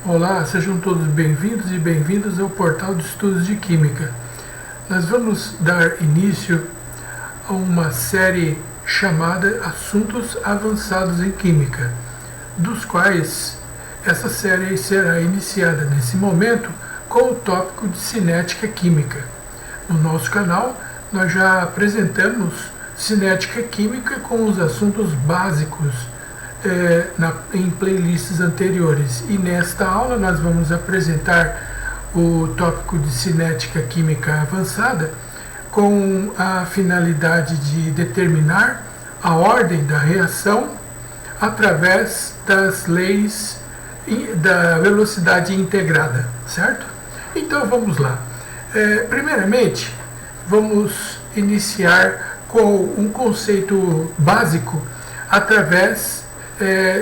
Olá, sejam todos bem-vindos e bem-vindas ao Portal de Estudos de Química. Nós vamos dar início a uma série chamada Assuntos Avançados em Química, dos quais essa série será iniciada nesse momento com o tópico de cinética química. No nosso canal, nós já apresentamos cinética química com os assuntos básicos em playlists anteriores, e nesta aula nós vamos apresentar o tópico de cinética química avançada com a finalidade de determinar a ordem da reação através das leis da velocidade integrada, certo? Então vamos lá. Primeiramente, vamos iniciar com um conceito básico através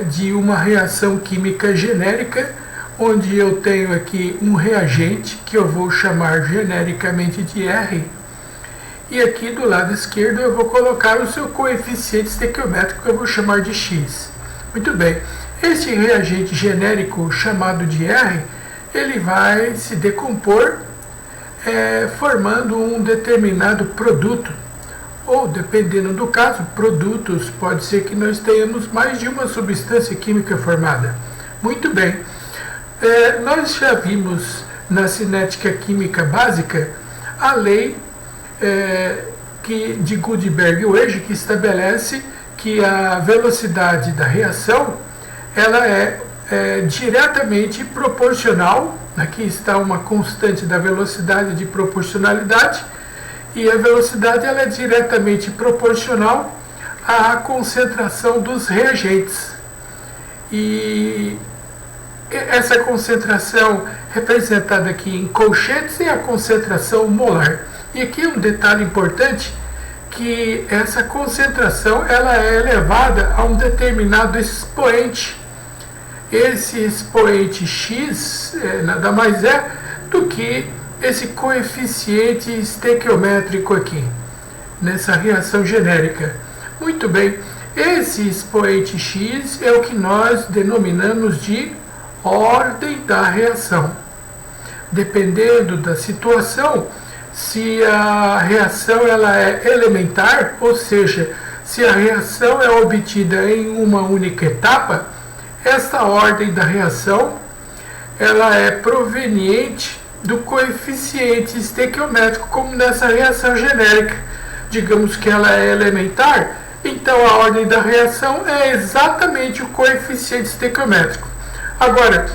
de uma reação química genérica, onde eu tenho aqui um reagente que eu vou chamar genericamente de R, e aqui do lado esquerdo eu vou colocar o seu coeficiente estequiométrico, que eu vou chamar de X. Muito bem, este reagente genérico chamado de R, ele vai se decompor formando um determinado produto, ou, dependendo do caso, produtos. Pode ser que nós tenhamos mais de uma substância química formada. Muito bem, nós já vimos na cinética química básica a lei de Gutenberg-Wege, que estabelece que a velocidade da reação ela é diretamente proporcional. Aqui está uma constante da velocidade de proporcionalidade, e a velocidade ela é diretamente proporcional à concentração dos reagentes. E essa concentração representada aqui em colchetes é a concentração molar. E aqui um detalhe importante, que essa concentração ela é elevada a um determinado expoente. Esse expoente X nada mais é do que esse coeficiente estequiométrico aqui, nessa reação genérica. Muito bem, esse expoente X é o que nós denominamos de ordem da reação. Dependendo da situação, se a reação ela é elementar, ou seja, se a reação é obtida em uma única etapa, esta ordem da reação ela é proveniente do coeficiente estequiométrico, como nessa reação genérica. Digamos que ela é elementar, então a ordem da reação é exatamente o coeficiente estequiométrico. Agora,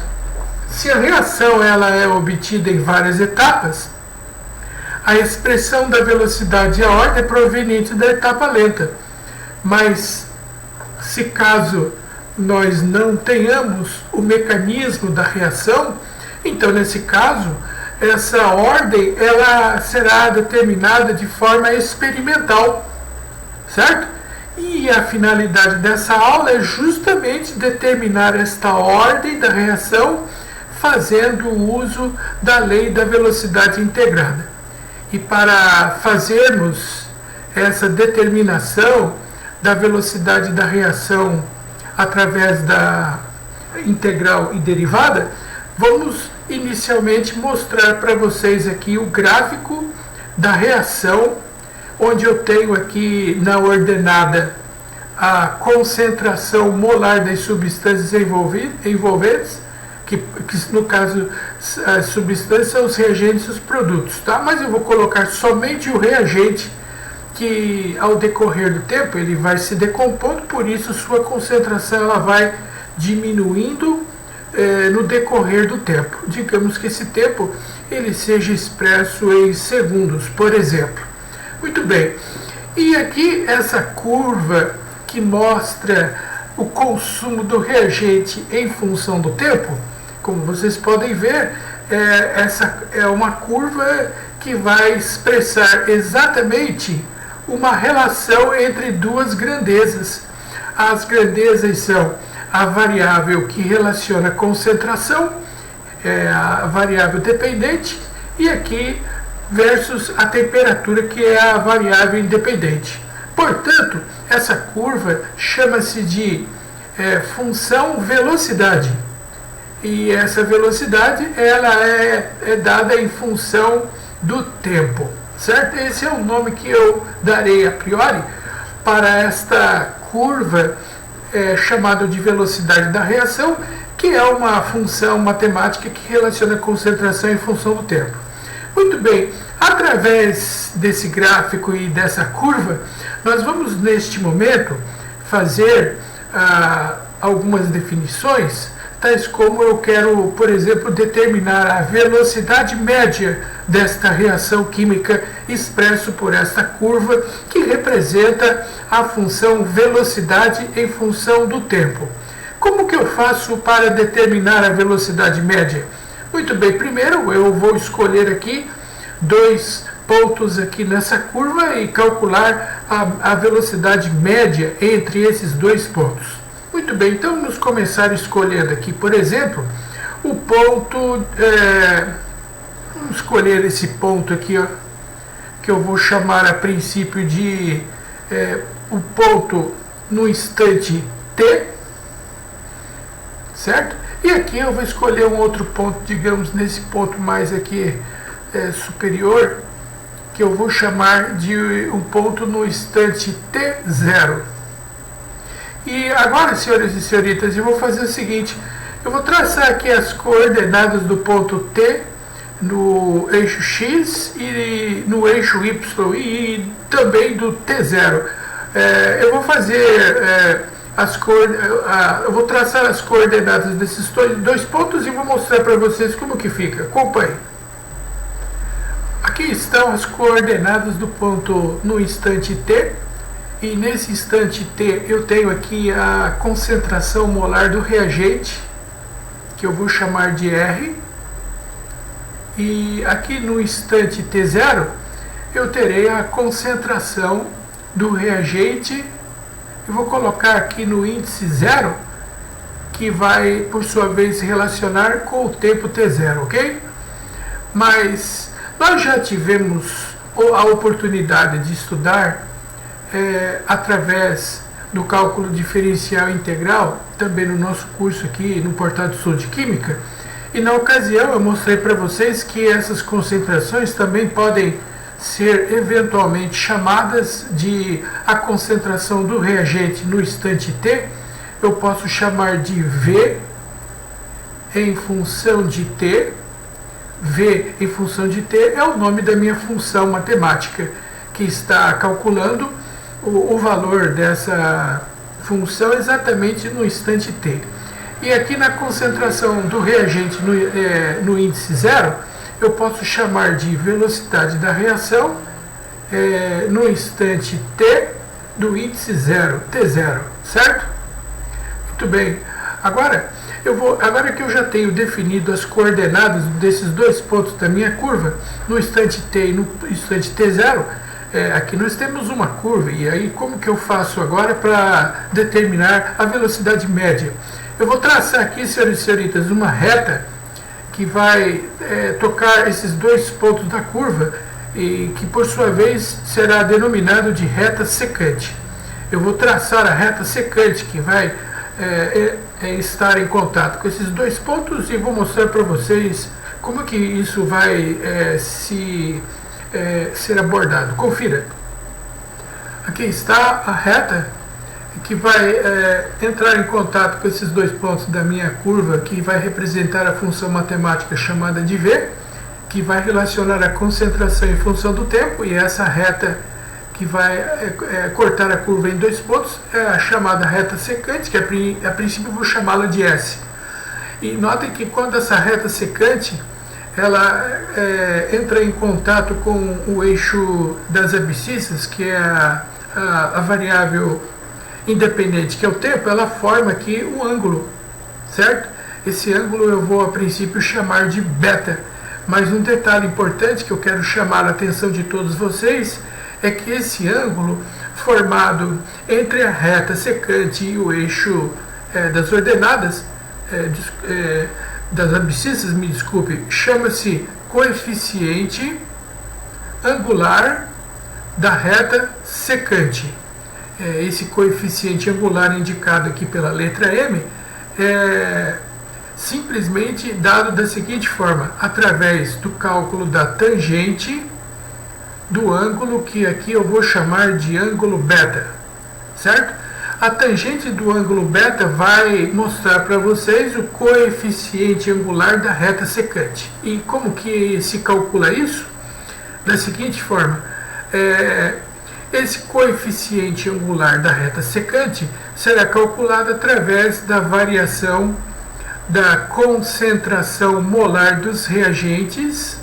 se a reação ela é obtida em várias etapas, a expressão da velocidade e a ordem é proveniente da etapa lenta. Mas, se caso nós não tenhamos o mecanismo da reação, então nesse caso essa ordem ela será determinada de forma experimental, certo? E a finalidade dessa aula é justamente determinar esta ordem da reação fazendo uso da lei da velocidade integrada. E para fazermos essa determinação da velocidade da reação através da integral e derivada, vamos inicialmente mostrar para vocês aqui o gráfico da reação, onde eu tenho aqui na ordenada a concentração molar das substâncias envolventes, que no caso as substâncias são os reagentes e os produtos, tá? Mas eu vou colocar somente o reagente, que ao decorrer do tempo ele vai se decompondo, por isso sua concentração ela vai diminuindo no decorrer do tempo. Digamos que esse tempo ele seja expresso em segundos, por exemplo. Muito bem, e aqui essa curva que mostra o consumo do reagente em função do tempo, como vocês podem ver, essa é uma curva que vai expressar exatamente uma relação entre duas grandezas. As grandezas são a variável que relaciona a concentração, a variável dependente, e aqui versus a temperatura, que é a variável independente. Portanto, essa curva chama-se de função velocidade. E essa velocidade ela é dada em função do tempo, certo? Esse é o nome que eu darei a priori para esta curva chamada de velocidade da reação, que é uma função matemática que relaciona a concentração em função do tempo. Muito bem, através desse gráfico e dessa curva, nós vamos neste momento fazer algumas definições, tais como eu quero, por exemplo, determinar a velocidade média desta reação química expresso por esta curva, que representa a função velocidade em função do tempo. Como que eu faço para determinar a velocidade média? Muito bem, primeiro eu vou escolher aqui 2 pontos aqui nessa curva e calcular a velocidade média entre esses 2 pontos. Muito bem, então vamos começar escolhendo aqui, por exemplo, o ponto, vamos escolher esse ponto aqui, ó, que eu vou chamar a princípio de o ponto no instante t, certo? E aqui eu vou escolher um outro ponto, digamos, nesse ponto mais aqui superior, que eu vou chamar de um ponto no instante t0. E agora, senhores e senhoritas, eu vou fazer o seguinte, eu vou traçar aqui as coordenadas do ponto T no eixo X e no eixo Y e também do T0. Eu vou fazer eu vou traçar as coordenadas desses 2 pontos e vou mostrar para vocês como que fica. Acompanhe. Aqui estão as coordenadas do ponto no instante T. E nesse instante T eu tenho aqui a concentração molar do reagente, que eu vou chamar de R. E aqui no instante T0 eu terei a concentração do reagente. Eu vou colocar aqui no índice 0, que vai por sua vez se relacionar com o tempo T0, ok? Mas nós já tivemos a oportunidade de estudar através do cálculo diferencial integral, também no nosso curso aqui no Portal do Sul de Química, e na ocasião eu mostrei para vocês que essas concentrações também podem ser eventualmente chamadas de a concentração do reagente no instante T, eu posso chamar de V em função de T. V em função de T é o nome da minha função matemática, que está calculando o valor dessa função exatamente no instante T. E aqui na concentração do reagente no índice 0, eu posso chamar de velocidade da reação no instante T do índice 0, T0, certo? Muito bem. Agora que eu já tenho definido as coordenadas desses 2 pontos da minha curva, no instante T e no instante T0, aqui nós temos uma curva, e aí como que eu faço agora para determinar a velocidade média? Eu vou traçar aqui, senhores e senhoritas, uma reta que vai tocar esses 2 pontos da curva e que por sua vez será denominado de reta secante. Eu vou traçar a reta secante que vai estar em contato com esses 2 pontos e vou mostrar para vocês como que isso vai ser abordado. Confira. Aqui está a reta que vai entrar em contato com esses 2 pontos da minha curva, que vai representar a função matemática chamada de V, que vai relacionar a concentração em função do tempo, e essa reta que vai cortar a curva em 2 pontos é a chamada reta secante, que a princípio eu vou chamá-la de S. E notem que quando essa reta secante ela entra em contato com o eixo das abscissas, que é a variável independente, que é o tempo, ela forma aqui um ângulo, certo? Esse ângulo eu vou a princípio chamar de beta, mas um detalhe importante que eu quero chamar a atenção de todos vocês é que esse ângulo formado entre a reta secante e o eixo das ordenadas, das abscissas, me desculpe, chama-se coeficiente angular da reta secante. Esse coeficiente angular indicado aqui pela letra M simplesmente dado da seguinte forma, através do cálculo da tangente do ângulo que aqui eu vou chamar de ângulo beta, certo? A tangente do ângulo beta vai mostrar para vocês o coeficiente angular da reta secante. E como que se calcula isso? Da seguinte forma, esse coeficiente angular da reta secante será calculado através da variação da concentração molar dos reagentes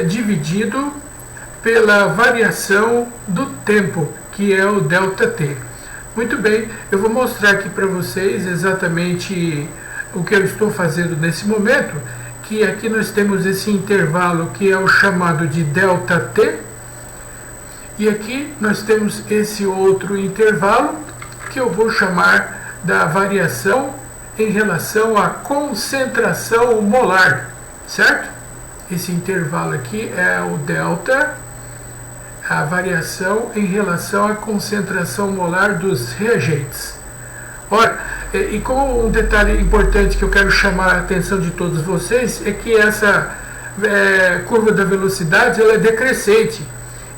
dividido pela variação do tempo, que é o ΔT. Muito bem, eu vou mostrar aqui para vocês exatamente o que eu estou fazendo nesse momento, que aqui nós temos esse intervalo que é o chamado de ΔT, e aqui nós temos esse outro intervalo que eu vou chamar da variação em relação à concentração molar, certo? Esse intervalo aqui é o delta, a variação em relação à concentração molar dos reagentes. Ora, e como um detalhe importante que eu quero chamar a atenção de todos vocês é que essa curva da velocidade ela é decrescente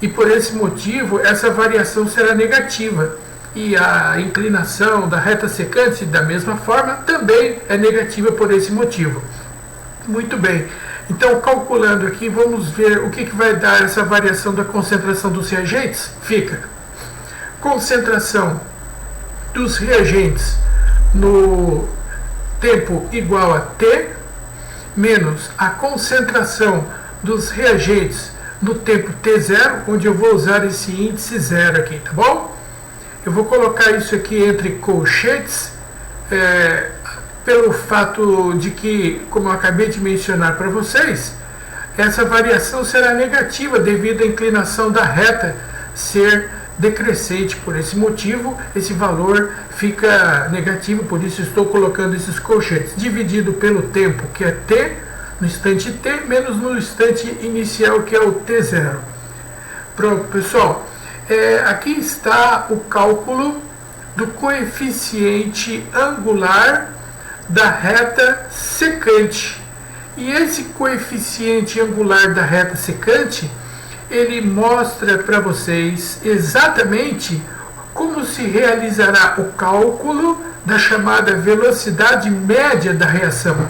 e por esse motivo essa variação será negativa. E a inclinação da reta secante, da mesma forma, também é negativa por esse motivo. Muito bem. Então, calculando aqui, vamos ver o que vai dar essa variação da concentração dos reagentes. Fica concentração dos reagentes no tempo igual a T, menos a concentração dos reagentes no tempo T0, onde eu vou usar esse índice 0 aqui, tá bom? Eu vou colocar isso aqui entre colchetes, pelo fato de que, como eu acabei de mencionar para vocês, essa variação será negativa devido à inclinação da reta ser decrescente. Por esse motivo, esse valor fica negativo, por isso estou colocando esses colchetes, dividido pelo tempo, que é T, no instante T, menos no instante inicial, que é o T0. Pronto, pessoal. Aqui está o cálculo do coeficiente angular da reta secante. E esse coeficiente angular da reta secante, ele mostra para vocês exatamente como se realizará o cálculo da chamada velocidade média da reação.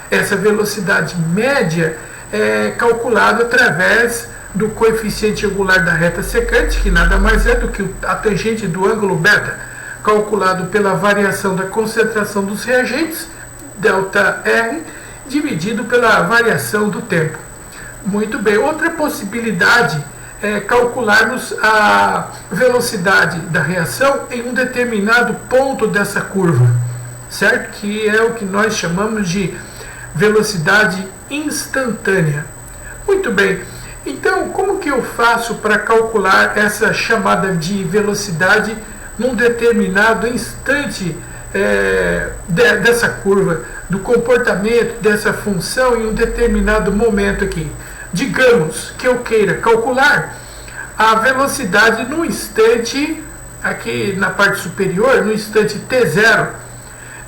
Essa velocidade média é calculada através do coeficiente angular da reta secante, que nada mais é do que a tangente do ângulo beta, calculado pela variação da concentração dos reagentes, ΔR, dividido pela variação do tempo. Muito bem, outra possibilidade é calcularmos a velocidade da reação em um determinado ponto dessa curva, certo? Que é o que nós chamamos de velocidade instantânea. Muito bem, então como que eu faço para calcular essa chamada de velocidade num determinado instante dessa curva, do comportamento dessa função em um determinado momento aqui? Digamos que eu queira calcular a velocidade no instante, aqui na parte superior, no instante T0.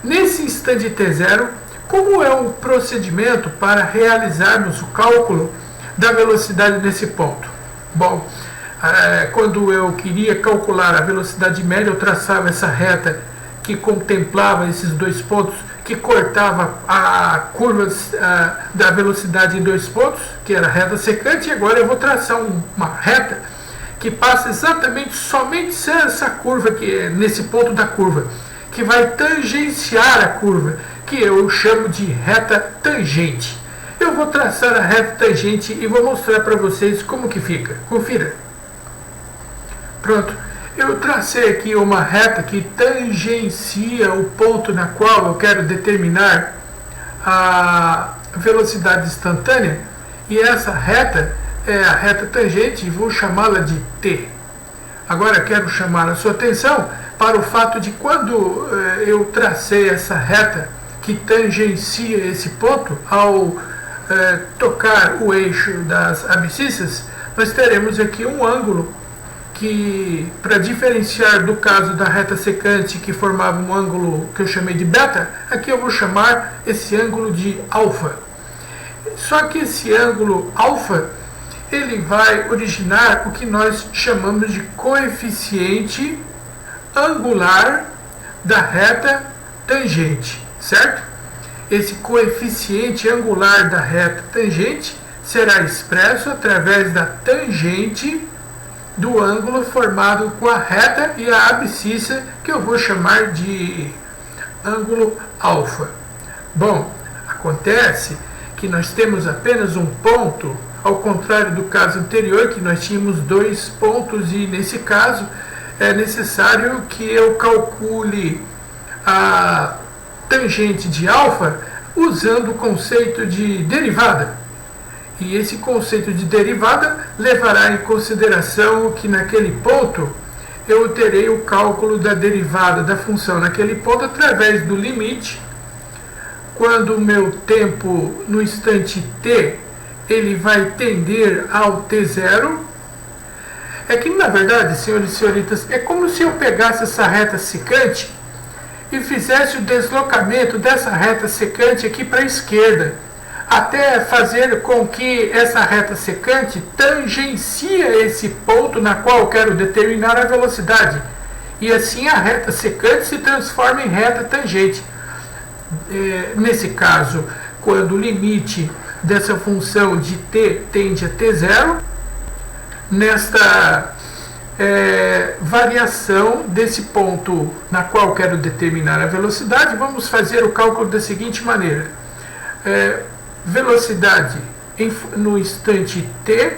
Nesse instante T0, como é o procedimento para realizarmos o cálculo da velocidade nesse ponto? Bom, quando eu queria calcular a velocidade média, eu traçava essa reta que contemplava esses dois pontos, que cortava a curva da velocidade em dois pontos, que era a reta secante, e agora eu vou traçar uma reta que passa exatamente somente essa curva, que é nesse ponto da curva, que vai tangenciar a curva, que eu chamo de reta tangente. Eu vou traçar a reta tangente e vou mostrar para vocês como que fica. Confira. Pronto. Eu tracei aqui uma reta que tangencia o ponto na qual eu quero determinar a velocidade instantânea. E essa reta é a reta tangente e vou chamá-la de T. Agora quero chamar a sua atenção para o fato de quando eu tracei essa reta que tangencia esse ponto, ao tocar o eixo das abscissas, nós teremos aqui um ângulo que, para diferenciar do caso da reta secante que formava um ângulo que eu chamei de beta, aqui eu vou chamar esse ângulo de alfa. Só que esse ângulo alfa, ele vai originar o que nós chamamos de coeficiente angular da reta tangente, certo? Esse coeficiente angular da reta tangente será expresso através da tangente do ângulo formado com a reta e a abscissa, que eu vou chamar de ângulo alfa. Bom, acontece que nós temos apenas um ponto, ao contrário do caso anterior, que nós tínhamos 2 pontos, e nesse caso é necessário que eu calcule a tangente de alfa usando o conceito de derivada. E esse conceito de derivada levará em consideração que naquele ponto eu terei o cálculo da derivada da função naquele ponto através do limite, quando o meu tempo no instante t ele vai tender ao t0. É que, na verdade, senhores e senhoritas, é como se eu pegasse essa reta secante e fizesse o deslocamento dessa reta secante aqui para a esquerda, até fazer com que essa reta secante tangencia esse ponto na qual eu quero determinar a velocidade. E assim a reta secante se transforma em reta tangente. Nesse caso, quando o limite dessa função de t tende a t0, nesta variação desse ponto na qual quero determinar a velocidade, vamos fazer o cálculo da seguinte maneira. Velocidade no instante t,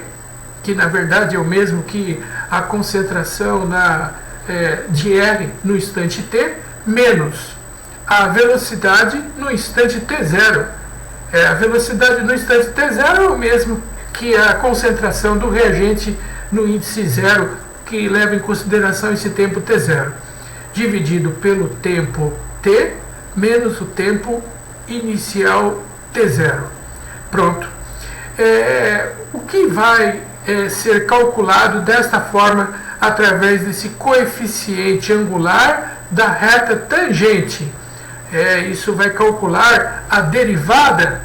que na verdade é o mesmo que a concentração de R no instante t, menos a velocidade no instante t0. A velocidade no instante t0 é o mesmo que a concentração do reagente no índice zero, que leva em consideração esse tempo t0, dividido pelo tempo t menos o tempo inicial t0. Pronto. O que vai ser calculado desta forma através desse coeficiente angular da reta tangente? Isso vai calcular a derivada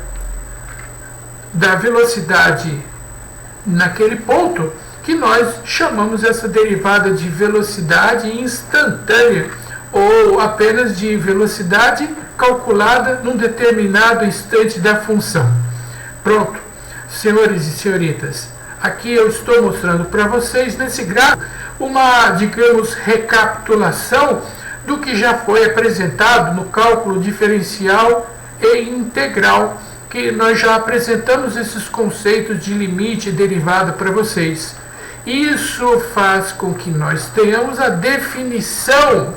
da velocidade naquele ponto, que nós chamamos essa derivada de velocidade instantânea, ou apenas de velocidade calculada num determinado instante da função. Pronto, senhores e senhoritas, aqui eu estou mostrando para vocês nesse gráfico uma, digamos, recapitulação do que já foi apresentado no cálculo diferencial e integral, que nós já apresentamos esses conceitos de limite e derivada para vocês. Isso faz com que nós tenhamos a definição,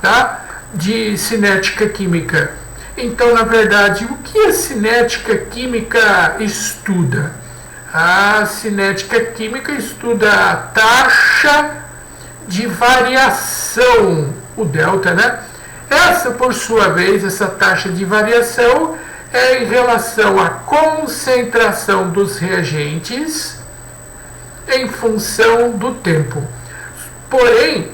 tá, de cinética química. Então, na verdade, o que a cinética química estuda? A cinética química estuda a taxa de variação, o delta, né? Essa, por sua vez, essa taxa de variação é em relação à concentração dos reagentes em função do tempo. Porém,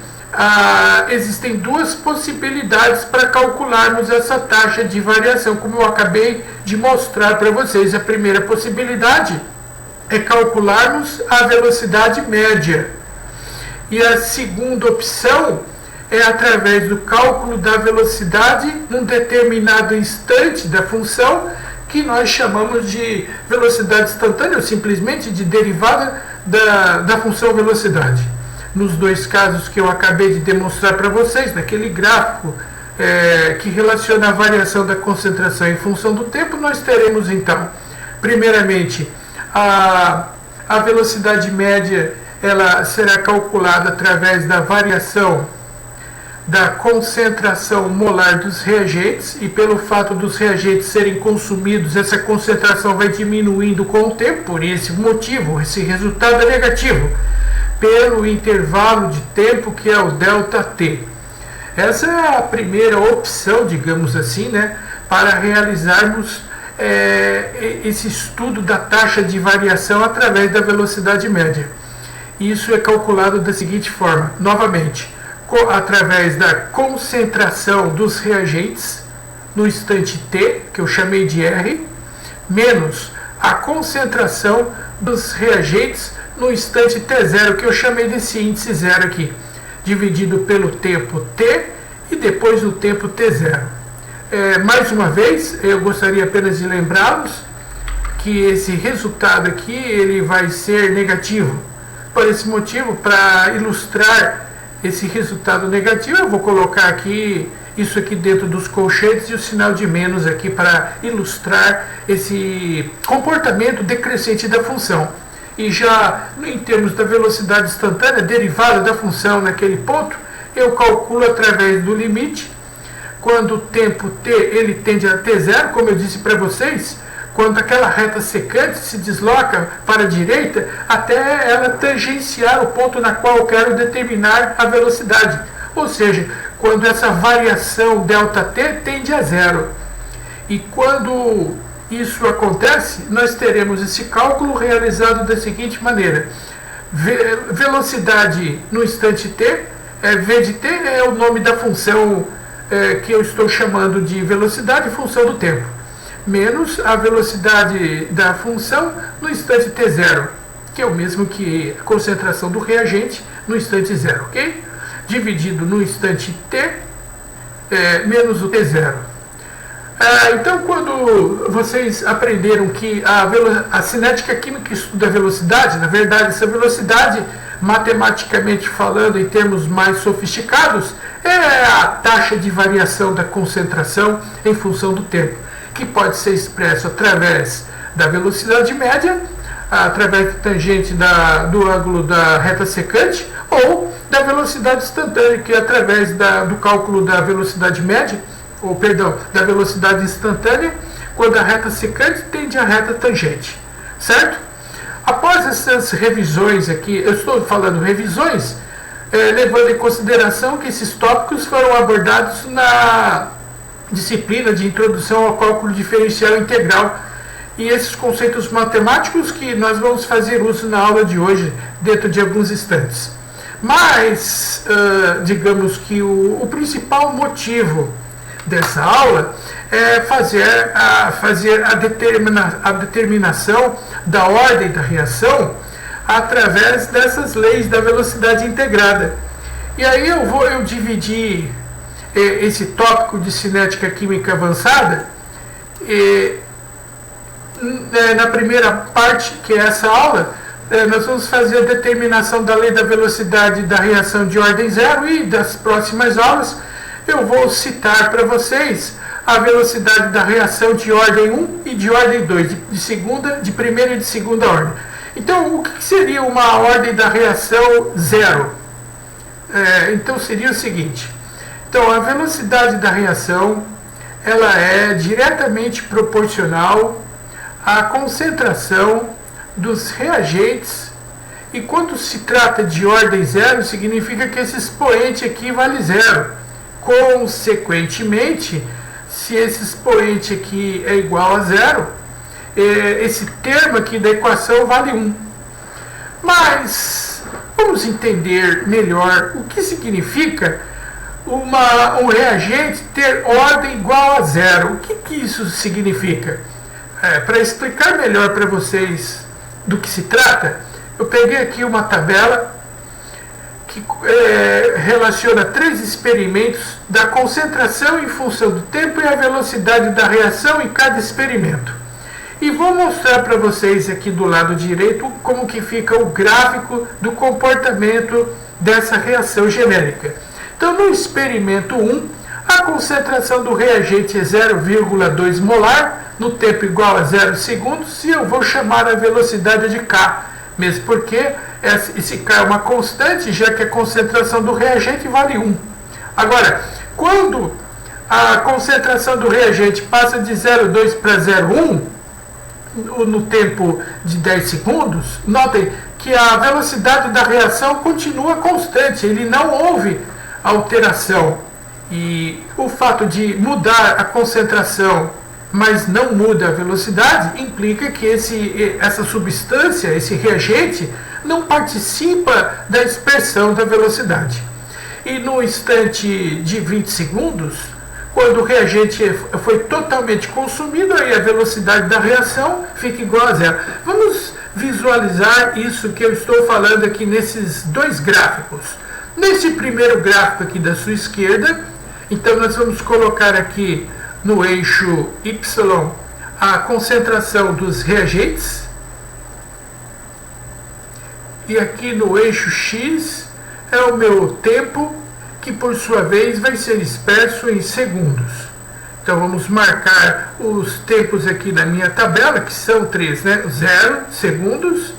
existem duas possibilidades para calcularmos essa taxa de variação, como eu acabei de mostrar para vocês. A primeira possibilidade é calcularmos a velocidade média, e a segunda opção é através do cálculo da velocidade num determinado instante da função, que nós chamamos de velocidade instantânea, ou simplesmente de derivada da função velocidade. Nos dois casos que eu acabei de demonstrar para vocês, naquele gráfico que relaciona a variação da concentração em função do tempo, nós teremos então, primeiramente, a velocidade média, ela será calculada através da variação da concentração molar dos reagentes, e pelo fato dos reagentes serem consumidos, essa concentração vai diminuindo com o tempo. Por esse motivo, esse resultado é negativo, pelo intervalo de tempo que é o ΔT. Essa é a primeira opção, digamos assim, né, para realizarmos esse estudo da taxa de variação através da velocidade média. Isso é calculado da seguinte forma, novamente, através da concentração dos reagentes no instante t, que eu chamei de R, menos a concentração dos reagentes no instante t0, que eu chamei desse índice zero aqui, dividido pelo tempo t e depois o tempo t0. Mais uma vez, eu gostaria apenas de lembrá-los que esse resultado aqui ele vai ser negativo. Por esse motivo, para ilustrar esse resultado negativo, eu vou colocar aqui isso aqui dentro dos colchetes e o sinal de menos aqui para ilustrar esse comportamento decrescente da função. E já em termos da velocidade instantânea derivada da função naquele ponto, eu calculo através do limite, quando o tempo t ele tende a t0, como eu disse para vocês, quando aquela reta secante se desloca para a direita até ela tangenciar o ponto na qual eu quero determinar a velocidade. Ou seja, quando essa variação ΔT tende a zero. E quando isso acontece, nós teremos esse cálculo realizado da seguinte maneira. Velocidade no instante t, v de t é o nome da função que eu estou chamando de velocidade função do tempo, menos a velocidade da função no instante t0, que é o mesmo que a concentração do reagente no instante zero, ok? Dividido no instante t menos o t0. Então, quando vocês aprenderam que a cinética química estuda a velocidade, na verdade, essa velocidade, matematicamente falando, em termos mais sofisticados, é a taxa de variação da concentração em função do tempo, que pode ser expresso através da velocidade média, através da tangente do ângulo da reta secante, ou da velocidade instantânea, que é através do cálculo da velocidade média, da velocidade instantânea, quando a reta secante tende à reta tangente, certo? Após essas revisões aqui, eu estou falando revisões, levando em consideração que esses tópicos foram abordados na disciplina de introdução ao cálculo diferencial integral, e esses conceitos matemáticos que nós vamos fazer uso na aula de hoje, dentro de alguns instantes. Mas, digamos que o principal motivo dessa aula é fazer a determinação da ordem da reação através dessas leis da velocidade integrada. E aí eu dividi esse tópico de cinética química avançada na primeira parte, que é essa aula. Nós vamos fazer a determinação da lei da velocidade da reação de ordem zero, e das próximas aulas eu vou citar para vocês a velocidade da reação de ordem 1 e de ordem 2, de primeira e de segunda ordem. Então, o que seria uma ordem da reação zero? Então, seria o seguinte. Então, a velocidade da reação ela é diretamente proporcional à concentração dos reagentes, e quando se trata de ordem zero, significa que esse expoente aqui vale zero. Consequentemente, se esse expoente aqui é igual a zero, esse termo aqui da equação vale 1. Mas vamos entender melhor o que significa um reagente ter ordem igual a zero. O que isso significa? Para explicar melhor para vocês do que se trata, eu peguei aqui uma tabela que relaciona 3 experimentos da concentração em função do tempo e a velocidade da reação em cada experimento. E vou mostrar para vocês aqui do lado direito como que fica o gráfico do comportamento dessa reação genérica. Então, no experimento 1, a concentração do reagente é 0,2 molar, no tempo igual a 0 segundos, e eu vou chamar a velocidade de K, mesmo porque esse K é uma constante, já que a concentração do reagente vale 1. Agora, quando a concentração do reagente passa de 0,2 para 0,1, no tempo de 10 segundos, notem que a velocidade da reação continua constante, ele não houve alteração. E o fato de mudar a concentração, mas não muda a velocidade, implica que essa substância, esse reagente, não participa da expressão da velocidade. E no instante de 20 segundos, quando o reagente foi totalmente consumido, aí a velocidade da reação fica igual a zero. Vamos visualizar isso que eu estou falando aqui nesses dois gráficos. Nesse primeiro gráfico aqui da sua esquerda, então nós vamos colocar aqui no eixo Y a concentração dos reagentes. E aqui no eixo X é o meu tempo, que por sua vez vai ser expresso em segundos. Então vamos marcar os tempos aqui na minha tabela, que são três, né? 0 segundos,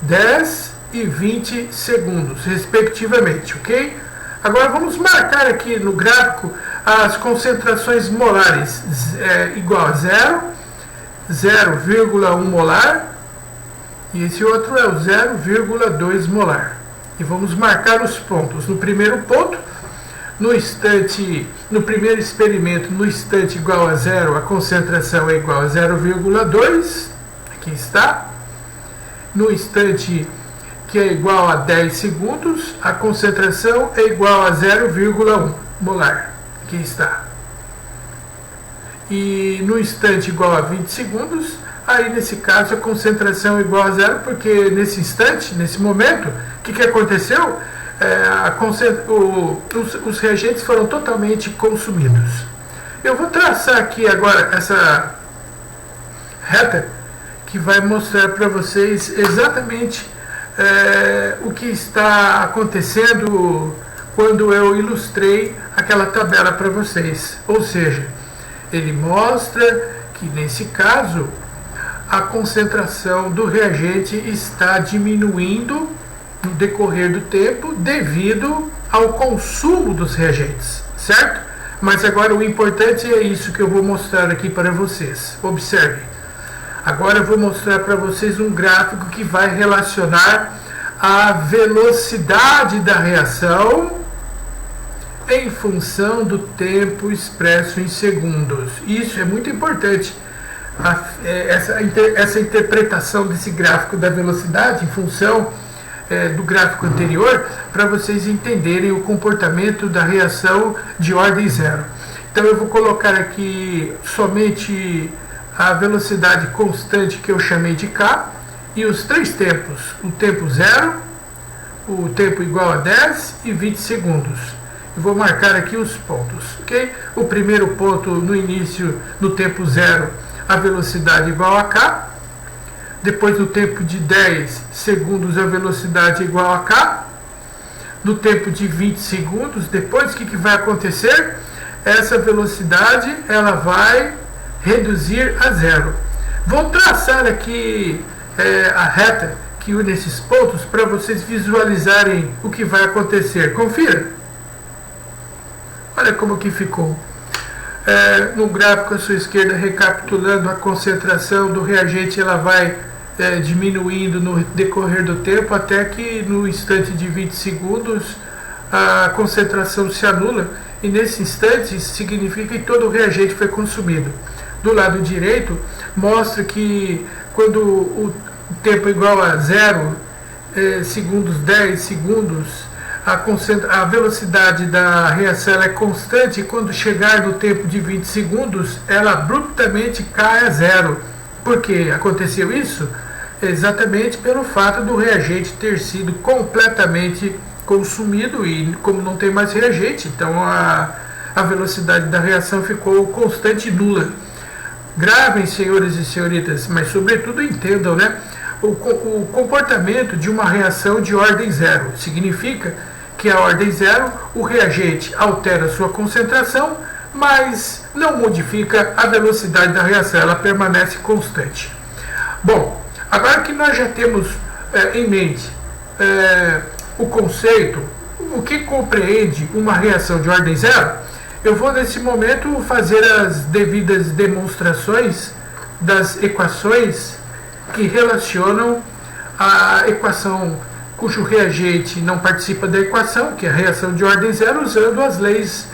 10 e 20 segundos, respectivamente, ok? Agora vamos marcar aqui no gráfico as concentrações molares, igual a 0, 0,1 molar, e esse outro é o 0,2 molar. E vamos marcar os pontos. No primeiro ponto, no primeiro experimento, no instante igual a 0, a concentração é igual a 0,2, aqui está. No instante que é igual a 10 segundos, a concentração é igual a 0,1 molar, aqui está. E no instante igual a 20 segundos, aí nesse caso a concentração é igual a zero, porque nesse instante, nesse momento, o que aconteceu? Os reagentes foram totalmente consumidos. Eu vou traçar aqui agora essa reta que vai mostrar para vocês exatamente o que está acontecendo quando eu ilustrei aquela tabela para vocês. Ou seja, ele mostra que nesse caso a concentração do reagente está diminuindo no decorrer do tempo devido ao consumo dos reagentes, certo? Mas agora o importante é isso que eu vou mostrar aqui para vocês. Observe. Agora eu vou mostrar para vocês um gráfico que vai relacionar a velocidade da reação em função do tempo expresso em segundos. Isso é muito importante. Essa interpretação desse gráfico da velocidade em função do gráfico anterior, para vocês entenderem o comportamento da reação de ordem zero. Então eu vou colocar aqui somente a velocidade constante que eu chamei de K e os três tempos, o tempo zero, o tempo igual a 10 e 20 segundos. Eu vou marcar aqui os pontos, ok? O primeiro ponto no início, no tempo zero, a velocidade igual a K. Depois, no tempo de 10 segundos, a velocidade igual a K. No tempo de 20 segundos, depois, o que vai acontecer? Essa velocidade ela vai reduzir a zero. Vou traçar aqui a reta que une esses pontos para vocês visualizarem o que vai acontecer. Confira. Olha como que ficou. No gráfico à sua esquerda, recapitulando a concentração do reagente, ela vai diminuindo no decorrer do tempo, até que no instante de 20 segundos a concentração se anula, e nesse instante isso significa que todo o reagente foi consumido. Do lado direito mostra que quando o tempo é igual a 0 segundos, 10 segundos, a velocidade da reação é constante, e quando chegar no tempo de 20 segundos, ela abruptamente cai a zero. Por que aconteceu isso? Exatamente pelo fato do reagente ter sido completamente consumido, e como não tem mais reagente, então a velocidade da reação ficou constante e nula. Gravem, senhores e senhoritas, mas sobretudo entendam, né? O comportamento de uma reação de ordem zero significa que a ordem zero, o reagente altera sua concentração, mas não modifica a velocidade da reação, ela permanece constante. Bom, agora que nós já temos em mente o conceito, o que compreende uma reação de ordem zero, eu vou nesse momento fazer as devidas demonstrações das equações que relacionam a equação cujo reagente não participa da equação, que é a reação de ordem zero, usando as leis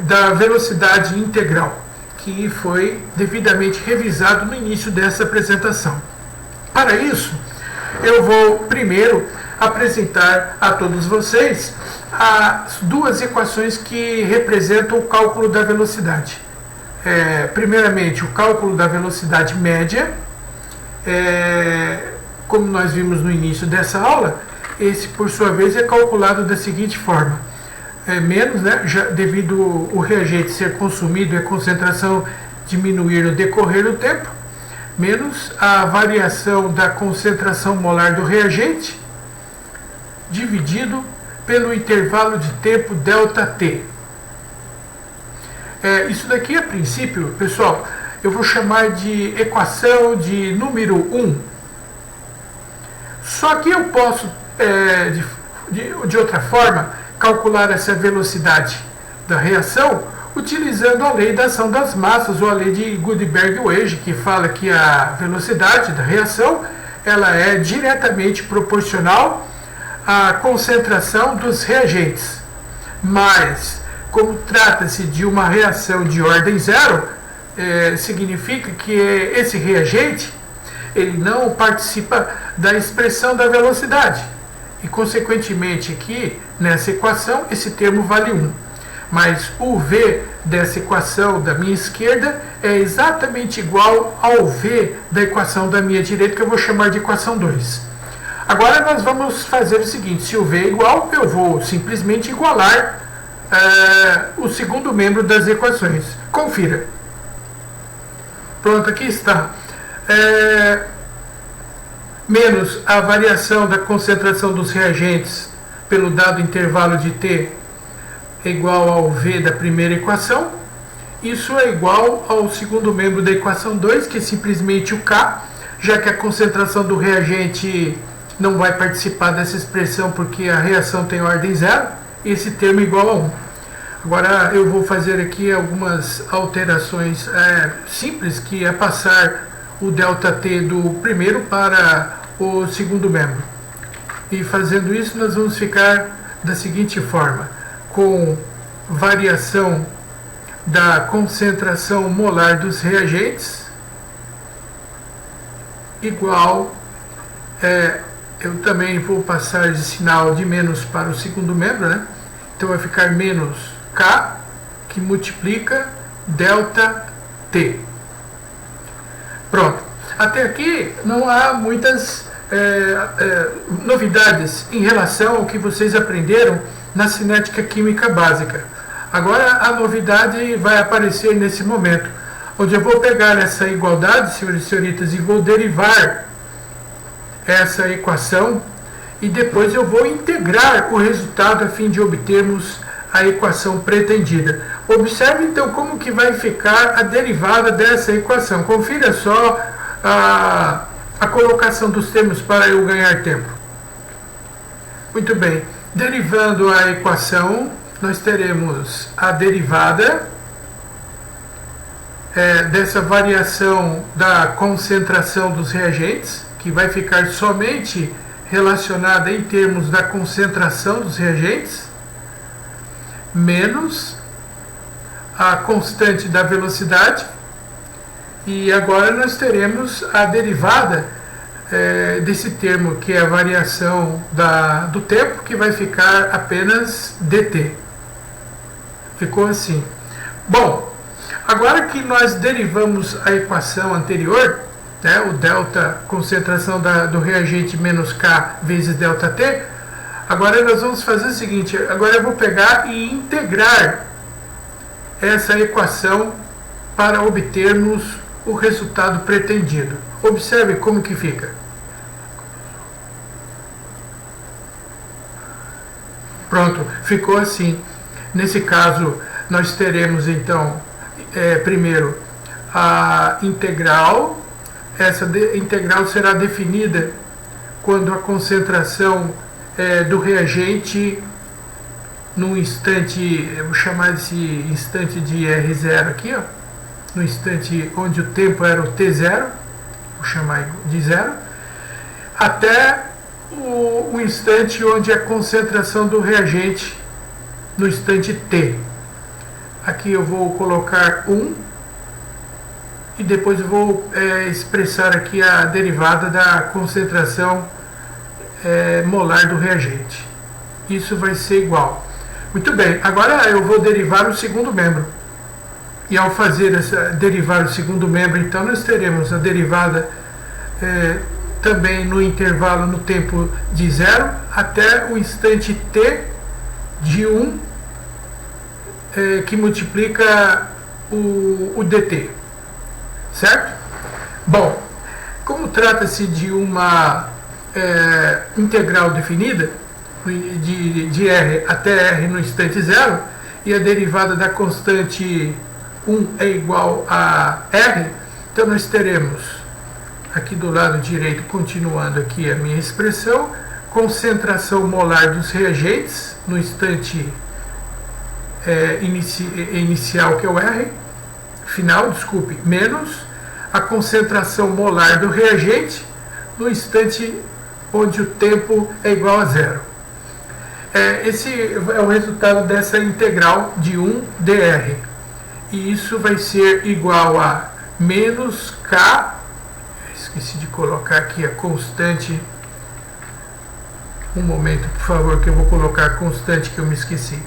da velocidade integral, que foi devidamente revisado no início dessa apresentação. Para isso, eu vou primeiro apresentar a todos vocês as duas equações que representam o cálculo da velocidade. Primeiramente, o cálculo da velocidade média. Como nós vimos no início dessa aula, esse, por sua vez, é calculado da seguinte forma. Menos, né, devido o reagente ser consumido e a concentração diminuir no decorrer do tempo, menos a variação da concentração molar do reagente, dividido pelo intervalo de tempo ΔT. Isso daqui, a princípio, pessoal, eu vou chamar de equação de número 1. Só que eu posso, de outra forma, calcular essa velocidade da reação utilizando a lei da ação das massas, ou a lei de Gutenberg-Wege, que fala que a velocidade da reação ela é diretamente proporcional à concentração dos reagentes. Mas, como trata-se de uma reação de ordem zero, significa que esse reagente ele não participa da expressão da velocidade. E, consequentemente, aqui, nessa equação, esse termo vale 1. Mas o V dessa equação da minha esquerda é exatamente igual ao V da equação da minha direita, que eu vou chamar de equação 2. Agora nós vamos fazer o seguinte: se o V é igual, eu vou simplesmente igualar o segundo membro das equações. Confira. Pronto, aqui está. Menos a variação da concentração dos reagentes pelo dado intervalo de T é igual ao V da primeira equação. Isso é igual ao segundo membro da equação 2, que é simplesmente o K, já que a concentração do reagente não vai participar dessa expressão porque a reação tem ordem zero, e esse termo é igual a 1. Agora eu vou fazer aqui algumas alterações simples, que é passar o ΔT do primeiro para o segundo membro. E fazendo isso nós vamos ficar da seguinte forma: com variação da concentração molar dos reagentes igual, eu também vou passar de sinal de menos para o segundo membro, né? Então vai ficar menos K, que multiplica ΔT. Pronto. Até aqui não há muitas novidades em relação ao que vocês aprenderam na cinética química básica. Agora a novidade vai aparecer nesse momento, onde eu vou pegar essa igualdade, senhores e senhoritas, e vou derivar essa equação, e depois eu vou integrar o resultado a fim de obtermos a equação pretendida. Observe então como que vai ficar a derivada dessa equação. Confira só a colocação dos termos para eu ganhar tempo. Muito bem. Derivando a equação, nós teremos a derivada dessa variação da concentração dos reagentes, que vai ficar somente relacionada em termos da concentração dos reagentes, menos a constante da velocidade, e agora nós teremos a derivada desse termo, que é a variação do tempo, que vai ficar apenas dt. Ficou assim. Bom, agora que nós derivamos a equação anterior, né, o delta, concentração do reagente menos K vezes ΔT, agora nós vamos fazer o seguinte: agora eu vou pegar e integrar essa equação para obtermos o resultado pretendido. Observe como que fica. Pronto, ficou assim. Nesse caso, nós teremos então, primeiro, a integral. Essa integral será definida quando a concentração do reagente no instante, eu vou chamar esse instante de R0 aqui, ó, no instante onde o tempo era o T0, vou chamar de 0, até o instante onde a concentração do reagente no instante T. Aqui eu vou colocar 1 e depois eu vou expressar aqui a derivada da concentração molar do reagente. Isso vai ser igual. Muito bem, agora eu vou derivar o segundo membro. E ao fazer derivar o segundo membro, então nós teremos a derivada também no intervalo no tempo de 0 até o instante t de 1 que multiplica o dt, certo? Bom, como trata-se de uma integral definida, de r até r no instante 0, e a derivada da constante 1 é igual a r, então nós teremos aqui do lado direito, continuando aqui a minha expressão, concentração molar dos reagentes no instante inicial, que é o R, final, desculpe, menos a concentração molar do reagente no instante onde o tempo é igual a 0. Esse é o resultado dessa integral de 1 dr. E isso vai ser igual a menos K, esqueci de colocar aqui a constante, um momento por favor que eu vou colocar a constante que eu me esqueci.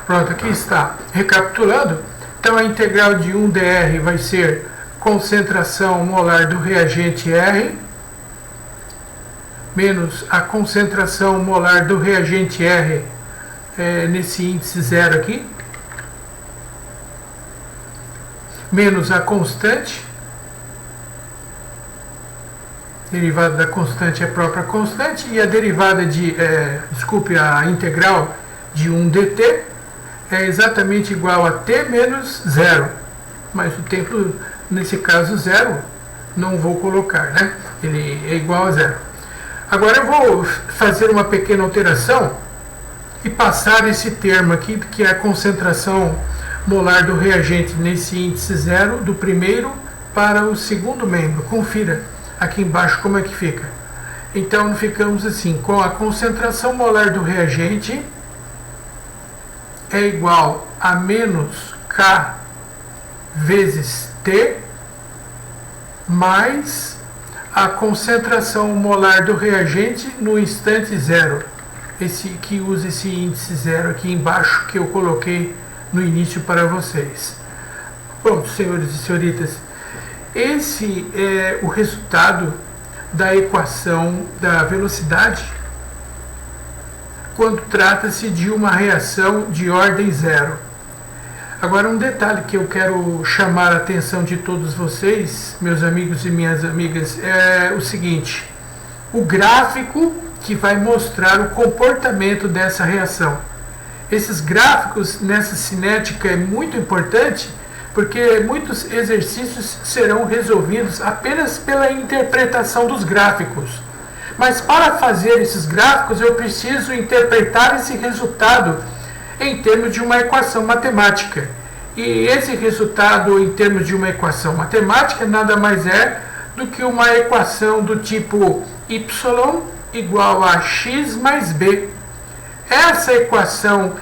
Pronto, aqui está. Recapitulando, então a integral de 1 dr vai ser concentração molar do reagente R menos a concentração molar do reagente R nesse índice 0 aqui, menos a constante, derivada da constante é a própria constante, e a derivada de, a integral de 1 dt é exatamente igual a t menos 0, mas o tempo, nesse caso 0, não vou colocar, né? Ele é igual a 0. Agora eu vou fazer uma pequena alteração e passar esse termo aqui, que é a concentração molar do reagente nesse índice 0, do primeiro para o segundo membro. Confira aqui embaixo como é que fica. Então ficamos assim, com a concentração molar do reagente é igual a menos K vezes T mais a concentração molar do reagente no instante 0. Esse que usa esse índice 0 aqui embaixo que eu coloquei no início para vocês. Bom, senhores e senhoritas, esse é o resultado da equação da velocidade quando trata-se de uma reação de ordem 0. Agora, um detalhe que eu quero chamar a atenção de todos vocês, meus amigos e minhas amigas, é o seguinte: o gráfico que vai mostrar o comportamento dessa reação. Esses gráficos nessa cinética é muito importante, porque muitos exercícios serão resolvidos apenas pela interpretação dos gráficos. Mas para fazer esses gráficos eu preciso interpretar esse resultado em termos de uma equação matemática. E esse resultado em termos de uma equação matemática nada mais é do que uma equação do tipo y igual a x mais b. Essa equação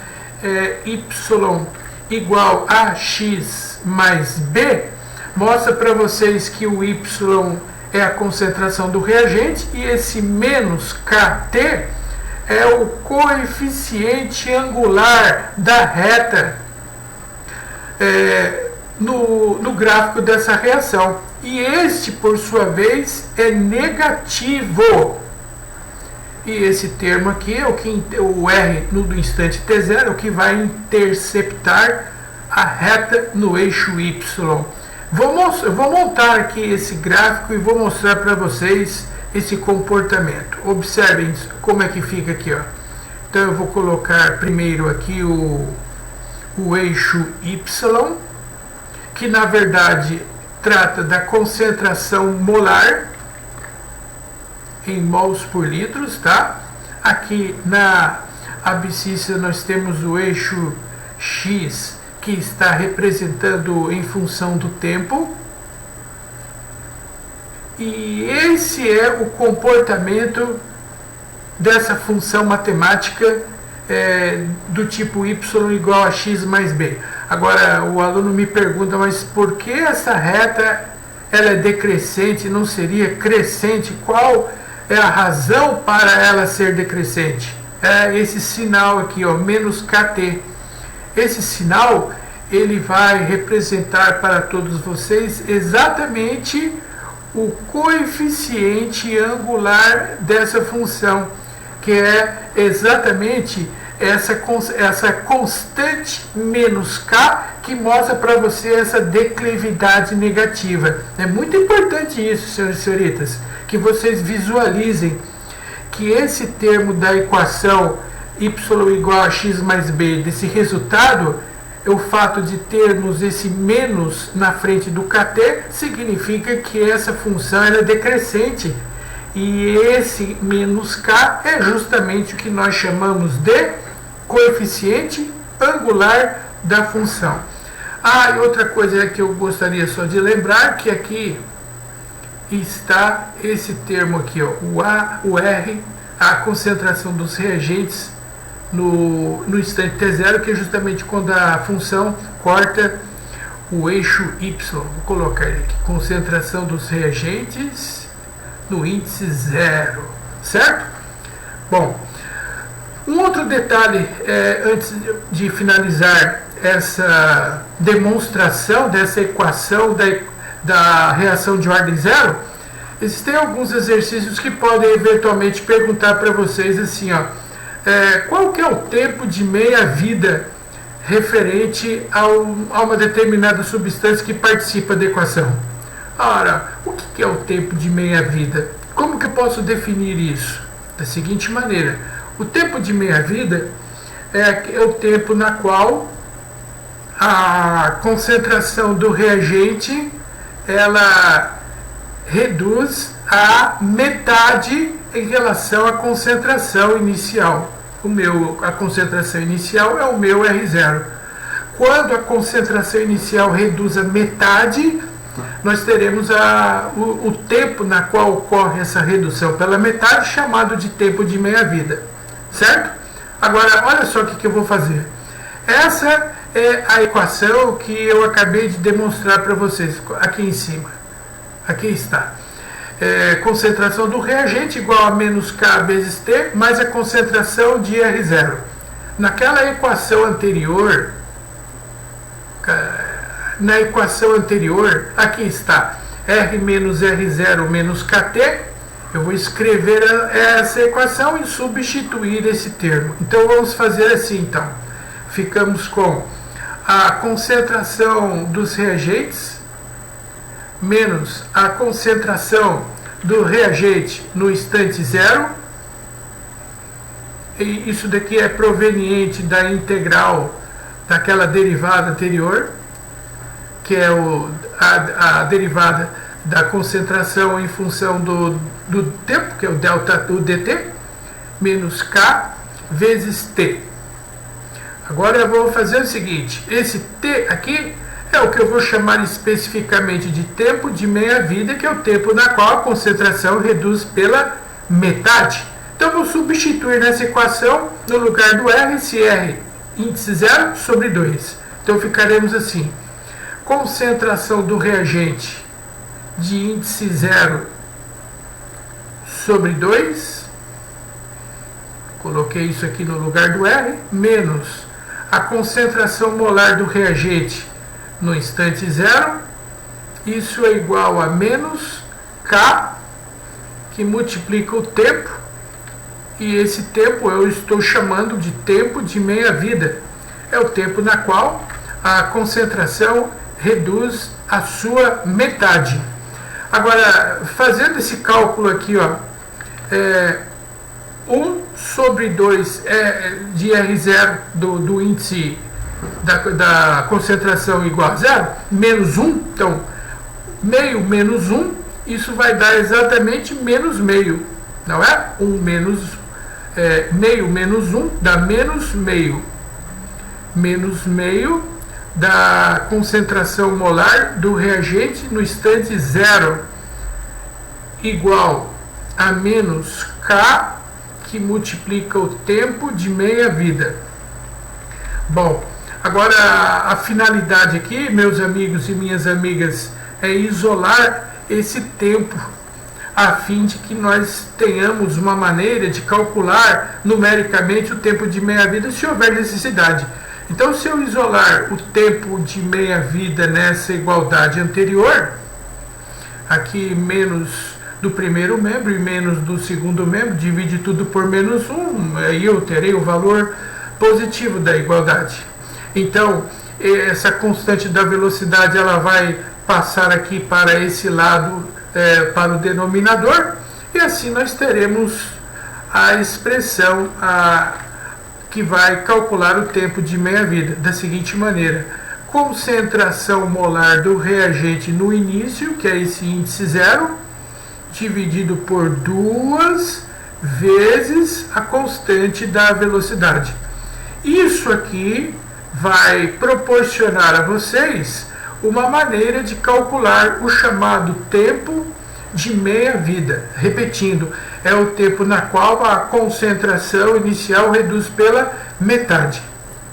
y igual a x mais b mostra para vocês que o y é a concentração do reagente e esse menos kt é o coeficiente angular da reta no gráfico dessa reação. E este, por sua vez, é negativo. E esse termo aqui é o R no instante t0, é o que vai interceptar a reta no eixo y. Eu vou montar aqui esse gráfico e vou mostrar para vocês esse comportamento. Observem como é que fica aqui, ó. Então eu vou colocar primeiro aqui o eixo y, que na verdade trata da concentração molar em mols por litros, tá? Aqui na abscissa nós temos o eixo x, que está representando em função do tempo. E esse é o comportamento dessa função matemática do tipo y igual a x mais b. Agora o aluno me pergunta, mas por que essa reta ela é decrescente, não seria crescente? Qual é a razão para ela ser decrescente. É esse sinal aqui, ó, menos KT. Esse sinal, ele vai representar para todos vocês exatamente o coeficiente angular dessa função, que é exatamente essa constante menos K, que mostra para você essa declividade negativa. É muito importante isso, senhores e senhoritas, que vocês visualizem que esse termo da equação y igual a x mais b, desse resultado, o fato de termos esse menos na frente do KT, significa que essa função é decrescente. E esse menos K é justamente o que nós chamamos de coeficiente angular da função. E outra coisa que eu gostaria só de lembrar, que aqui está esse termo aqui, ó, o A, o R, a concentração dos reagentes no instante t0, que é justamente quando a função corta o eixo y. Vou colocar ele aqui, concentração dos reagentes no índice 0, certo? Bom, um outro detalhe, antes de finalizar essa demonstração dessa equação da reação de ordem zero, existem alguns exercícios que podem eventualmente perguntar para vocês assim, ó, qual que é o tempo de meia-vida referente a uma determinada substância que participa da equação? Ora, o que é o tempo de meia-vida? Como que eu posso definir isso? Da seguinte maneira: o tempo de meia-vida é o tempo na qual a concentração do reagente ela reduz a metade em relação à concentração inicial. A concentração inicial é o meu R0. Quando a concentração inicial reduz a metade, nós teremos o tempo na qual ocorre essa redução pela metade, chamado de tempo de meia-vida. Certo? Agora, olha só o que eu vou fazer. Essa é a equação que eu acabei de demonstrar para vocês, aqui em cima. Aqui está. Concentração do reagente igual a menos K vezes T, mais a concentração de R0. Naquela equação anterior, aqui está R menos R0 menos KT. Eu vou escrever essa equação e substituir esse termo. Então vamos fazer assim, então. Ficamos com a concentração dos reagentes menos a concentração do reagente no instante zero. E isso daqui é proveniente da integral daquela derivada anterior, que é a derivada da concentração em função do tempo, que é o delta do dt, menos K vezes T. Agora eu vou fazer o seguinte: esse T aqui é o que eu vou chamar especificamente de tempo de meia-vida, que é o tempo na qual a concentração reduz pela metade. Então eu vou substituir nessa equação, no lugar do R, esse R índice 0 sobre 2. Então ficaremos assim: concentração do reagente de índice 0 sobre 2, coloquei isso aqui no lugar do R, menos a concentração molar do reagente no instante zero, isso é igual a menos K, que multiplica o tempo, e esse tempo eu estou chamando de tempo de meia-vida. É o tempo na qual a concentração reduz a sua metade. Agora, fazendo esse cálculo aqui, ó, 1 sobre 2 de R0 do índice da concentração igual a 0, menos 1, então meio menos 1, isso vai dar exatamente menos meio, não é? 1 menos meio menos 1 dá menos meio da concentração molar do reagente no instante 0, igual a menos K, que multiplica o tempo de meia-vida. Bom, agora a finalidade aqui, meus amigos e minhas amigas, é isolar esse tempo. a fim de que nós tenhamos uma maneira de calcular numericamente o tempo de meia-vida se houver necessidade. Então, se eu isolar o tempo de meia-vida nessa igualdade anterior, aqui menos do primeiro membro e menos do segundo membro, divide tudo por menos 1, aí eu terei o valor positivo da igualdade. Então, essa constante da velocidade ela vai passar aqui para esse lado, para o denominador, e assim nós teremos a expressão que vai calcular o tempo de meia-vida da seguinte maneira: concentração molar do reagente no início, que é esse índice 0, dividido por 2 vezes a constante da velocidade. Isso aqui vai proporcionar a vocês uma maneira de calcular o chamado tempo de meia-vida. Repetindo, é o tempo na qual a concentração inicial reduz pela metade.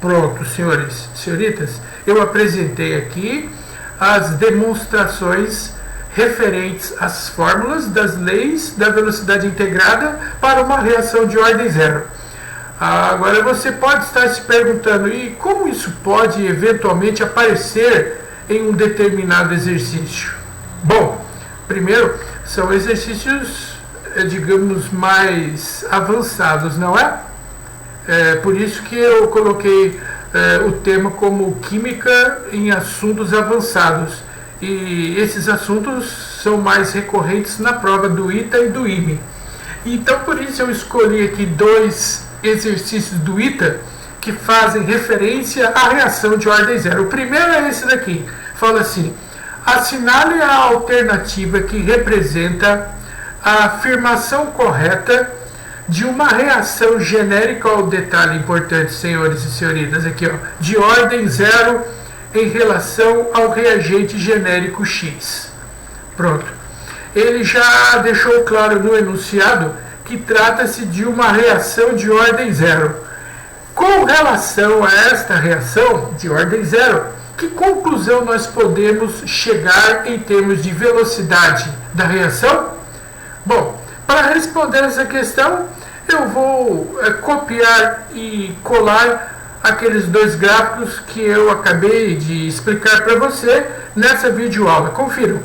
Pronto, senhores, senhoritas, eu apresentei aqui as demonstrações referentes às fórmulas das leis da velocidade integrada para uma reação de ordem zero. Agora você pode estar se perguntando, e como isso pode eventualmente aparecer em um determinado exercício? Bom, primeiro, são exercícios, digamos, mais avançados, não é? Por isso que eu coloquei o tema como Química em Assuntos Avançados. E esses assuntos são mais recorrentes na prova do ITA e do IME. Então, por isso eu escolhi aqui 2 exercícios do ITA que fazem referência à reação de ordem zero. O primeiro é esse daqui. Fala assim: assinale a alternativa que representa a afirmação correta de uma reação genérica, ao detalhe importante, senhores e senhoritas, aqui, ó, de ordem zero em relação ao reagente genérico X. Pronto. Ele já deixou claro no enunciado que trata-se de uma reação de ordem zero. Com relação a esta reação de ordem zero, que conclusão nós podemos chegar em termos de velocidade da reação? Bom, para responder essa questão, eu vou copiar e colar aqueles 2 gráficos que eu acabei de explicar para você nessa videoaula. Confiram.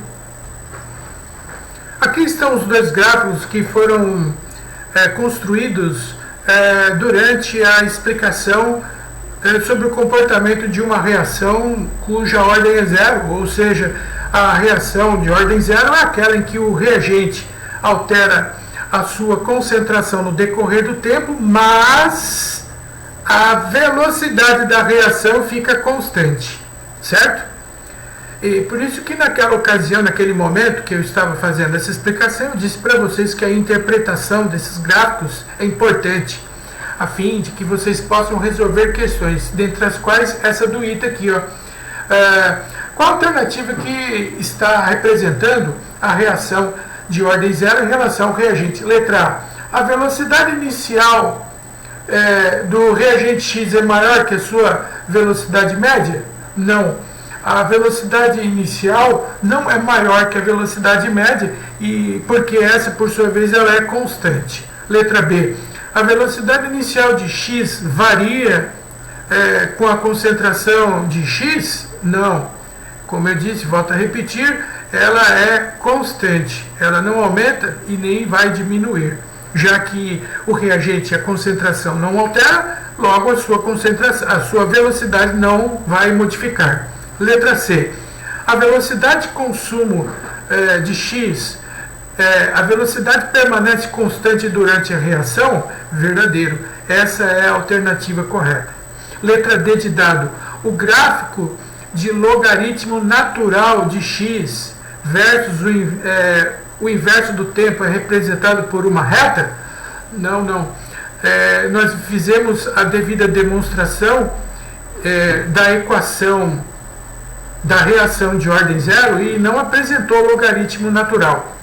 Aqui estão os 2 gráficos que foram construídos durante a explicação sobre o comportamento de uma reação cuja ordem é zero, ou seja, a reação de ordem zero é aquela em que o reagente altera a sua concentração no decorrer do tempo, mas a velocidade da reação fica constante, certo? E por isso que naquela ocasião, naquele momento que eu estava fazendo essa explicação, eu disse para vocês que a interpretação desses gráficos é importante, a fim de que vocês possam resolver questões, dentre as quais essa do ITA aqui, ó. Qual a alternativa que está representando a reação de ordem zero em relação ao reagente? Letra A. A velocidade inicial do reagente X é maior que a sua velocidade média? Não. A velocidade inicial não é maior que a velocidade média, e porque essa, por sua vez, ela é constante. Letra B. A velocidade inicial de X varia com a concentração de X? Não. Como eu disse, volto a repetir, ela é constante. Ela não aumenta e nem vai diminuir, já que o reagente, a concentração não altera, logo a sua velocidade não vai modificar. Letra C. A velocidade de consumo de X, a velocidade permanece constante durante a reação? Verdadeiro. Essa é a alternativa correta. Letra D de dado. O gráfico de logaritmo natural de X versus o inverso do tempo é representado por uma reta? Não, não. Nós fizemos a devida demonstração da equação da reação de ordem zero e não apresentou logaritmo natural.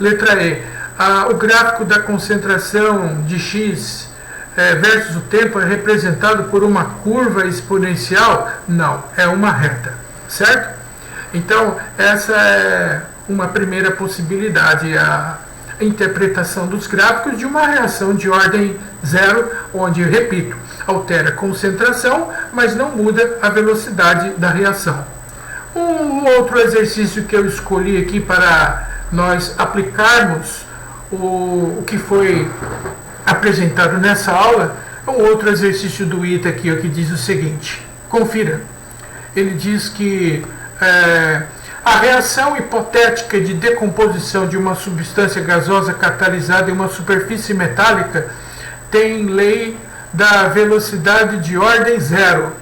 Letra E. O gráfico da concentração de X versus o tempo é representado por uma curva exponencial? Não, é uma reta, certo? Então, essa é uma primeira possibilidade, interpretação dos gráficos de uma reação de ordem zero, onde, repito, altera a concentração, mas não muda a velocidade da reação. Um outro exercício que eu escolhi aqui para nós aplicarmos o que foi apresentado nessa aula é um outro exercício do ITA aqui, que diz o seguinte, confira. Ele diz que a reação hipotética de decomposição de uma substância gasosa catalisada em uma superfície metálica tem lei da velocidade de ordem zero,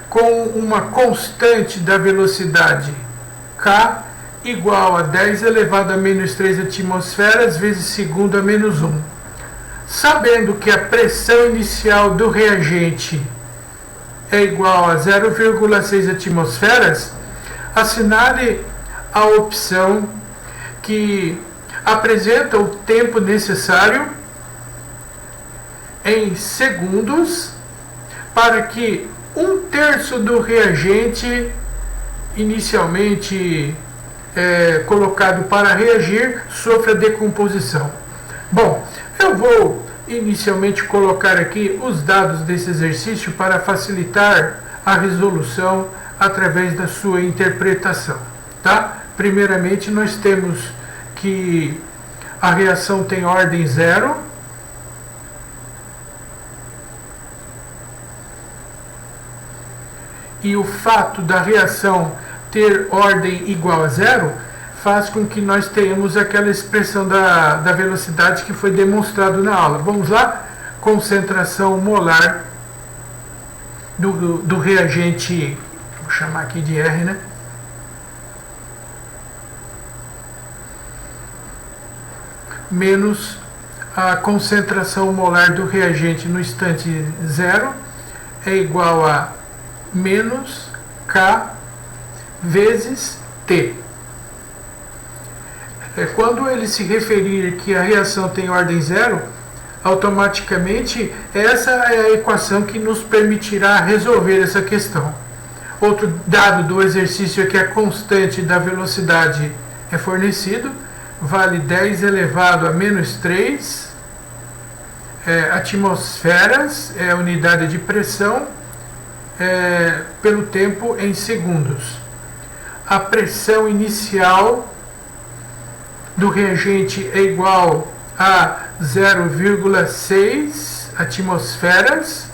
com uma constante da velocidade K igual a 10 elevado a menos 3 atmosferas vezes segundo a menos 1. Sabendo que a pressão inicial do reagente é igual a 0,6 atmosferas, assinale a opção que apresenta o tempo necessário em segundos para que 1/3 do reagente inicialmente colocado para reagir sofra decomposição. Bom, eu vou inicialmente colocar aqui os dados desse exercício para facilitar a resolução através da sua interpretação, tá? Primeiramente, nós temos que a reação tem ordem zero, e o fato da reação ter ordem igual a zero faz com que nós tenhamos aquela expressão da velocidade que foi demonstrado na aula. Vamos lá? Concentração molar do reagente, vou chamar aqui de R, né? Menos a concentração molar do reagente no instante zero é igual a menos K vezes T. Quando ele se referir que a reação tem ordem zero, automaticamente essa é a equação que nos permitirá resolver essa questão. Outro dado do exercício é que a constante da velocidade é fornecido, vale 10 elevado a menos 3 atmosferas, é a unidade de pressão, pelo tempo em segundos. A pressão inicial do reagente é igual a 0,6 atmosferas,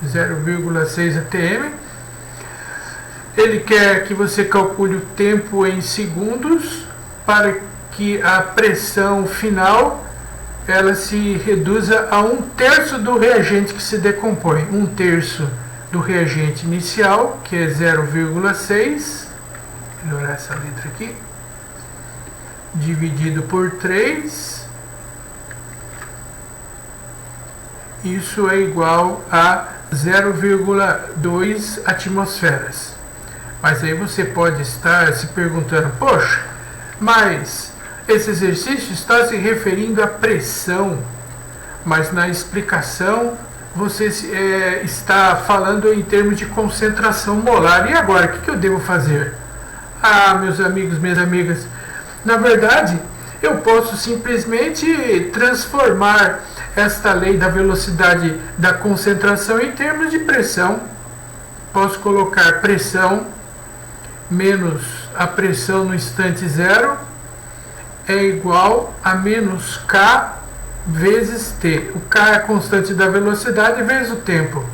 0,6 atm. Ele quer que você calcule o tempo em segundos para que a pressão final ela se reduza a 1/3 do reagente que se decompõe. 1/3 do reagente inicial, que é 0,6, melhorar essa letra aqui, dividido por 3, isso é igual a 0,2 atmosferas. Mas aí você pode estar se perguntando, poxa, mas esse exercício está se referindo à pressão, mas na explicação você está falando em termos de concentração molar. E agora, o que eu devo fazer? Ah, meus amigos, minhas amigas, na verdade, eu posso simplesmente transformar esta lei da velocidade da concentração em termos de pressão. Posso colocar pressão menos a pressão no instante zero é igual a menos K vezes T. O K é a constante da velocidade vezes o tempo.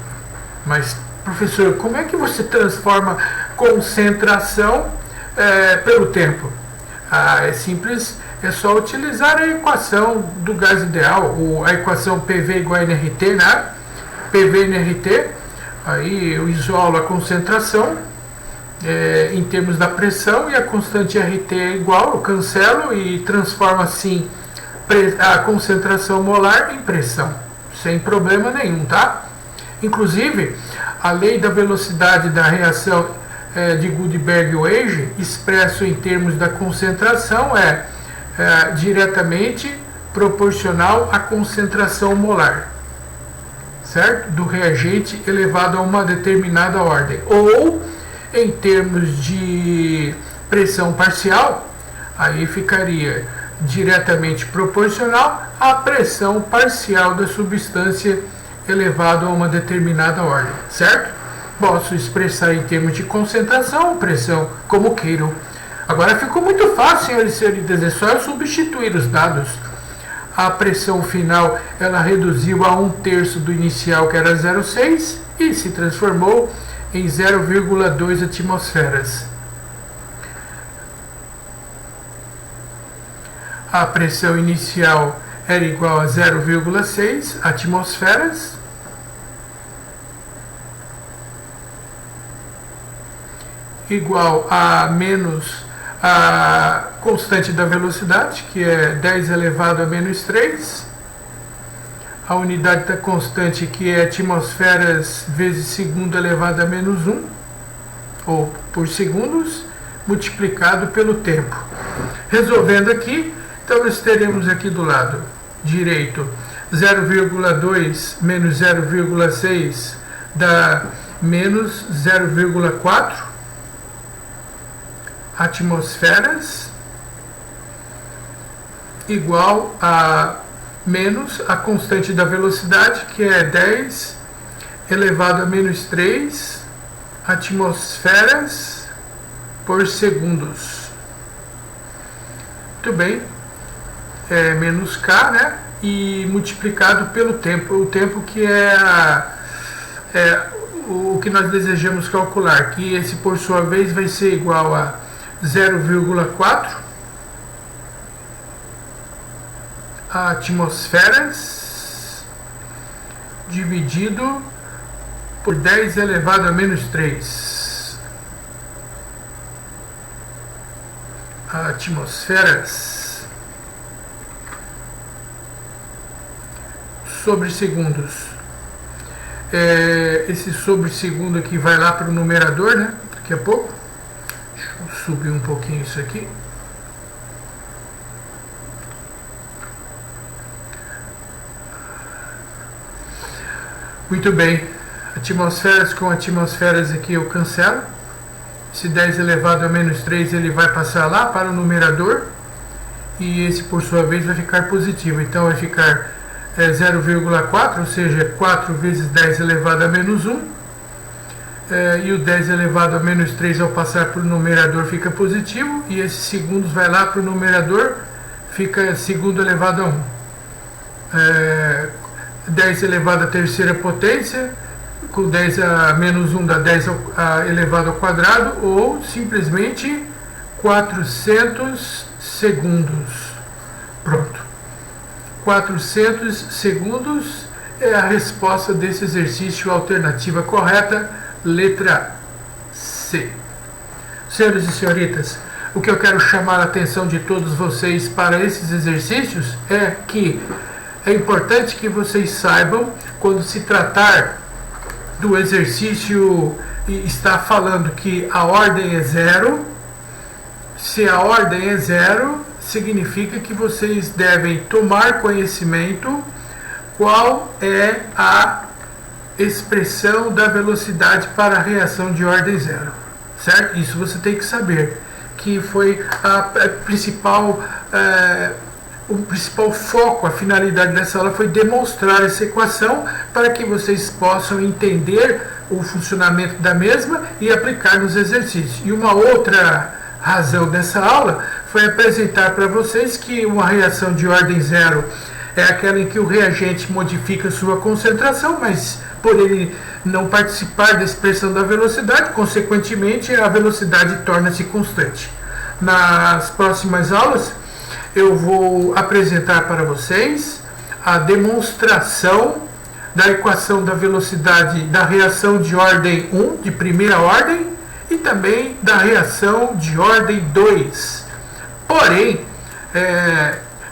Mas, professor, como é que você transforma concentração pelo tempo? É simples, é só utilizar a equação do gás ideal, a equação PV igual a nRT, né? PV nRT, aí eu isolo a concentração em termos da pressão e a constante RT é igual, eu cancelo e transformo assim a concentração molar em pressão, sem problema nenhum, tá? Inclusive, a lei da velocidade da reação de Gutenberg-Wage, expresso em termos da concentração, é diretamente proporcional à concentração molar, certo? Do reagente elevado a uma determinada ordem. Ou, em termos de pressão parcial, aí ficaria diretamente proporcional à pressão parcial da substância elevado a uma determinada ordem, certo? Posso expressar em termos de concentração ou pressão, como queiram. Agora ficou muito fácil, senhores e senhoritas, é só eu substituir os dados. A pressão final ela reduziu a 1/3 do inicial, que era 0,6, e se transformou em 0,2 atmosferas. A pressão inicial era igual a 0,6 atmosferas. Igual a menos a constante da velocidade, que é 10 elevado a menos 3. A unidade da constante, que é atmosferas vezes segundo elevado a menos 1, ou por segundos, multiplicado pelo tempo. Resolvendo aqui, então nós teremos aqui do lado direito 0,2 menos 0,6 dá menos 0,4 atmosferas, igual a menos a constante da velocidade, que é 10 elevado a menos 3 atmosferas por segundos. Muito bem, é menos K, né? E multiplicado pelo tempo, o tempo que é o que nós desejamos calcular, que esse por sua vez vai ser igual a 0,4 atmosferas dividido por 10 elevado a menos 3 atmosferas sobre segundos. Esse sobre segundo aqui vai lá para o numerador, né? Daqui a pouco. Deixa eu subir um pouquinho isso aqui. Muito bem. Atmosferas com atmosferas aqui eu cancelo. Esse 10 elevado a menos 3 ele vai passar lá para o numerador. E esse por sua vez vai ficar positivo. Então vai ficar 0,4, ou seja, 4 vezes 10 elevado a menos 1. E o 10 elevado a menos 3 ao passar para o numerador fica positivo. E esses segundos vai lá para o numerador, fica segundo elevado a 1. 10 elevado à terceira potência, com 10 a menos 1 dá 10 elevado ao quadrado, ou simplesmente 400 segundos. Pronto. 400 segundos é a resposta desse exercício, alternativa correta, letra C. Senhores e senhoritas, o que eu quero chamar a atenção de todos vocês para esses exercícios é que é importante que vocês saibam, quando se tratar do exercício e está falando que a ordem é 0, se a ordem é 0, significa que vocês devem tomar conhecimento qual é a expressão da velocidade para a reação de ordem 0, certo? Isso você tem que saber, que foi o principal foco, a finalidade dessa aula foi demonstrar essa equação para que vocês possam entender o funcionamento da mesma e aplicar nos exercícios. E uma outra razão dessa aula foi apresentar para vocês que uma reação de ordem 0 é aquela em que o reagente modifica sua concentração, mas por ele não participar da expressão da velocidade, consequentemente a velocidade torna-se constante. Nas próximas aulas eu vou apresentar para vocês a demonstração da equação da velocidade da reação de ordem 1, de primeira ordem, e também da reação de ordem 2. Porém,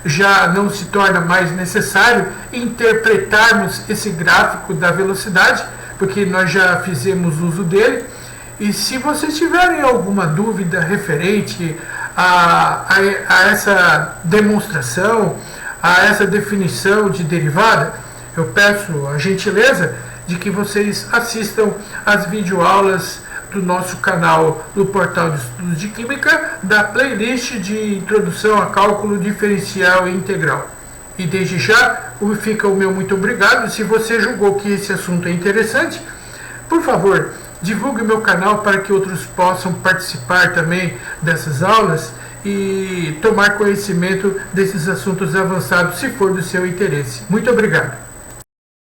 já não se torna mais necessário interpretarmos esse gráfico da velocidade, porque nós já fizemos uso dele. E se vocês tiverem alguma dúvida referente a essa demonstração, a essa definição de derivada, eu peço a gentileza de que vocês assistam às videoaulas do nosso canal do Portal de Estudos de Química da playlist de Introdução a Cálculo Diferencial e Integral. E desde já fica o meu muito obrigado. Se você julgou que esse assunto é interessante, por favor, divulgue o meu canal para que outros possam participar também dessas aulas e tomar conhecimento desses assuntos avançados, se for do seu interesse. Muito obrigado.